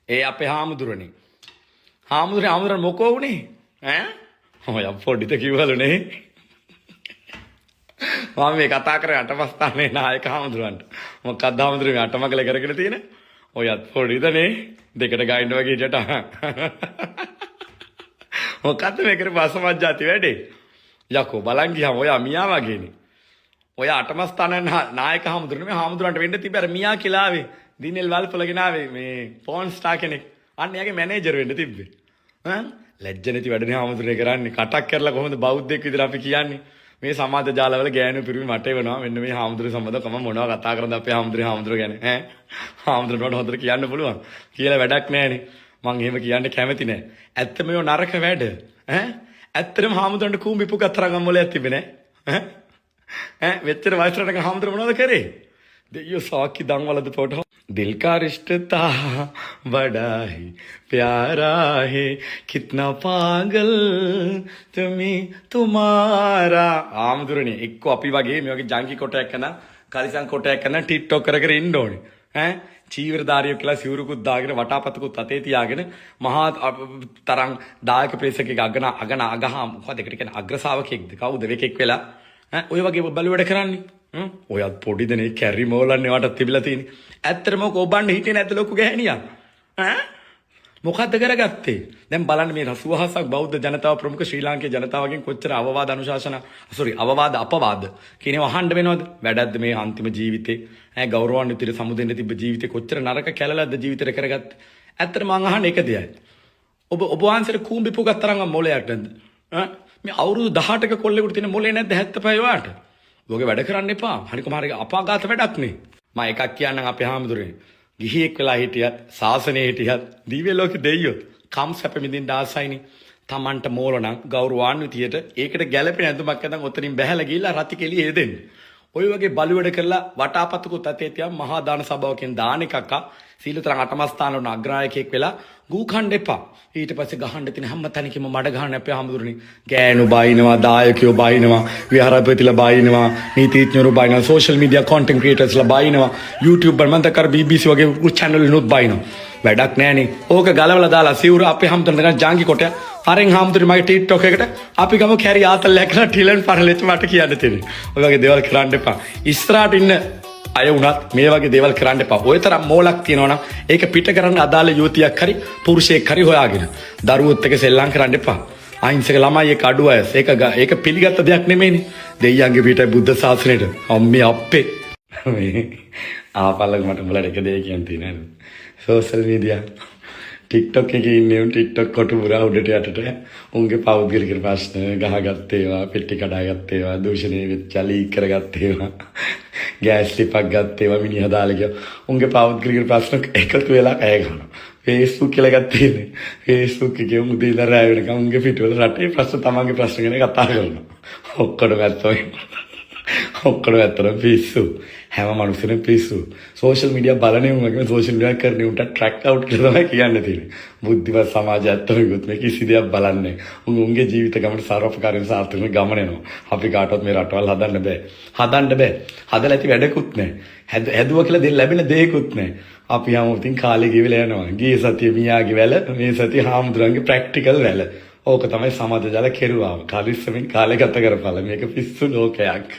ඒ අපේ හාමුදුරනේ. හාමුදුරන් මොකෝ වුනේ? ඈ? ඔය පොඩිත කිව්වලුනේ. මම මේ කතා කරේ අටමස්ථානේ නායක හාමුදුරන්ට. මොකක්ද හාමුදුරනේ අටමගල කරගෙන තියෙන? ඔයත් පොඩිදනේ දෙකට ගයින්න වගේ ඉඩට. මොකද්ද මේ කරේ බසමජ්ජාති වැඩේ? යකෝ බලන් ගියාම ඔයා මියා වගේනේ. ඔය අටමස්ථාන නායක හාමුදුරනේ මේ හාමුදුරන්ට වෙන්න තිබ්බ අර මියා කියලා ආවේ. දිනෙල් වල්පලගෙන ආවේ මේ ෆෝන් ස්ටාර් කෙනෙක්. අන්න එයාගේ මැනේජර් වෙන්න තිබ්බේ. ලැජ්ජ නැති වැඩනේ හාමුදුරනේ කරන්නේ. කටක් කරලා කොහොමද බෞද්ධයෙක් විදිහට අපි කියන්නේ? මේ සමාජ ජාලවල ගෑනු පිරිමි මට වෙනවා. මෙන්න මේ හාමුදුරේ සම්බන්ධව කම මොනවා කතා කරනද අපේ හාමුදුර ගැන ඈ? හාමුදුරනට හොඳට කියන්න පුළුවන්. කියලා වැඩක් නැහැනේ. මං එහෙම කියන්න කැමති නැහැ. ඇත්ත මේව නරක වැඩ. ඈ? ඇත්තටම හාමුදුරන්ට කූඹි පුකතරගම් මොලයක් තිබෙන්නේ නැහැ. ඈ? වෙච්චර වයසට හාමුදුර මොනවද කරේ? දෙයියෝ साकी दंग वाला तो फोटो दिल का रिश्ता बड़ा ही प्यारा है कितना पागल तुम्हारा ආමුදුරනේ එක්ක අපි වගේ මේ වගේ ජංකි කොටයක් කරන කලිසම් කොටයක් කරන ටික්ටොක් කර කර ඉන්න ඕනේ ඈ චීවරධාරියෝ කියලා සිවුරුකුත් දාගෙන වටාපතකුත් අතේ තියාගෙන මහා තරම් දායක ප්‍රේසකෙක් අගහ මොකද ඒකට කියන්නේ අග්‍රසාවකෙක්ද කවුද වෙකෙක් වෙලා ඈ ඔය වගේ බලු වැඩ කරන්නේ ඔයත් පොඩිදනේ කැරි මෝලන්නේ වටත් තිබිලා තියෙන්නේ. ඇත්තටම ඔක ඔබන්න හිටියේ නැද්ද ලොකු ගෑණියා? ඈ? මොකද්ද කරගත්තේ? දැන් බලන්න මේ 80%ක් බෞද්ධ ජනතාව ප්‍රමුඛ ශ්‍රී ලාංකේය ජනතාවගෙන් කොච්චර අවවාද අපවාද කියනවා අහන්න වෙනවද? වැඩක්ද මේ අන්තිම ජීවිතේ? ඈ ගෞරවාන්විතව සමුදෙන්න තිබ්බ ජීවිතේ කොච්චර නරක කැලලක්ද ජීවිතේට කරගත්තේ? ඇත්තටම මං අහන්නේ එක දෙයයි. ඔබ වහන්සේට කූඹි පුගත් තරම් මොලයක් නැද්ද? ඈ? මේ අවුරුදු 18ක කොල්ලෙකුට තියෙන මොලේ නැද්ද 75 වාට? ලෝකේ වැඩ කරන්න එපා. හරිකම හරිය අපාගත වැඩක් නේ. මම එකක් කියන්නම් අපේ හාමුදුරනේ. ගිහියෙක් වෙලා හිටියත්, සාසනේ හිටියත්, දිව්‍ය ලෝකෙ දෙයියොත් කම් සැප මිදින්න ආසයිනේ. Tamanට මෝල නම් ගෞරවාන්විතයට ඒකට ගැළපෙන ඇඳුමක් නැත්නම් ඔතනින් බැහැලා ගිහිල්ලා රති කෙලිය හෙදෙන්න. ඔය වගේ බලු වැඩ කරලා වටාපතකුත් අතේ තියන් මහා දාන සභාවකින් දාන එකක් සීලතරන් අටමස්ථාන වල අග්‍රායකයෙක් වෙලා ගූ කණ්ඩ එපා. ඊට පස්සේ ගහන්න තියෙන හැම තැනකම මඩ ගහන්න අපේ හාමුදුරනේ. ගෑනු බයිනවා, දායකයෝ බයිනවා, විහාරපතිලා බයිනවා, නීතිඥයෝ බයිනවා, සෝෂල් මීඩියා කන්ටෙන්ට් ක්‍රියේටර්ස්ලා බයිනවා, YouTuber මන්දකර BBC වගේ channel වලුත් බයිනවා. වැඩක් නැහනේ. ඕක ගලවලා දාලා සිවුර අපේ හාමුදුරනේ ජාංගි කොට අරෙන් හාමුදුරනේ මගේ TikTok එකට අපි ගම කැරි ආතල්ලයක් කරලා ටිලන් පරලෙත් මට කියන්න තියෙන්නේ. ඔය වගේ දේවල් කරන්න එපා. ඉස්සරහට ඉන්න අය වුණත් මේ වගේ දේවල් කරන්න එපා. ඔය තරම් මෝලක් තියෙනවා නම් ඒක පිට කරන්න අදාළ යුවතියක් හරි පුරුෂයෙක් හරි හොයාගෙන දරුවොත් එක්ක සෙල්ලම් කරන්න එපා. අහිංසක ළමයි ඒක අඩු අයස්. ඒක පිළිගත්ත දෙයක් නෙමෙයිනේ. දෙයියන්ගේ පිටයි බුද්ධ ශාසනයට. අම්මේ අප්පේ. ආපල්ලක මට මුලට එක දෙයක් කියන්න තියෙනවා. සෝෂල් මීඩියා TikTok එකේ ඉන්නේ උන් TikTok කොට පුරා උඩට යටට උන්ගේ පෞද්ගලික ප්‍රශ්න ගහගත්ත ඒවා පෙට්ටි කඩාගත්ත ඒවා දූෂණය වෙච්ච ලීක් කරගත්ත ඒවා ගෑස් ලිපක් ගත්ත ඒවා මිනිහා දාලා ගියා උන්ගේ පෞද්ගලික ප්‍රශ්න එකතු වෙලා කෑ ගන්නවා Facebook කියලා එකක් තියෙන්නේ Facebook එකේ උදේ ඉඳලා රැ වෙනකම් උන්ගේ පිටවල රටේ ප්‍රශ්න තමන්ගේ ප්‍රශ්න ගැන කතා කරනවා ඔක්කොම ඇත්තටම පිස්සු හැම මිනිස්සුම පිස්සු සෝෂල් මීඩියා බලන්නේ වගේ සෝෂල් මීඩියා කරන්නේ උන්ට ට්‍රැක් අවුට් කියලා තමයි කියන්න තියෙන්නේ බුද්ධිමත් සමාජය ඇත්තටම මේ කිසි දෙයක් බලන්නේ උන්ගේ ජීවිත ගමන සාර්වපකාරී සාර්ථක ගමන යනවා අපි කාටවත් මේ රටවල් හදන්න බෑ හදලා ඇති වැඩකුත් නැහැ හැදුවා කියලා දෙන්න ලැබෙන දෙයක්කුත් නැහැ අපි හැමෝටින් කාලේ ගෙවිලා යනවා ගියේ සතිය මියාගේ වැල මේ සතිය හාමුදුරන්ගේ ප්‍රැක්ටිකල් වැල ඕක තමයි සමාජ ජාල කෙරුවා කලිස්සමින් කාලේ ගත කරපළ මේක පිස්සු ලෝකයක්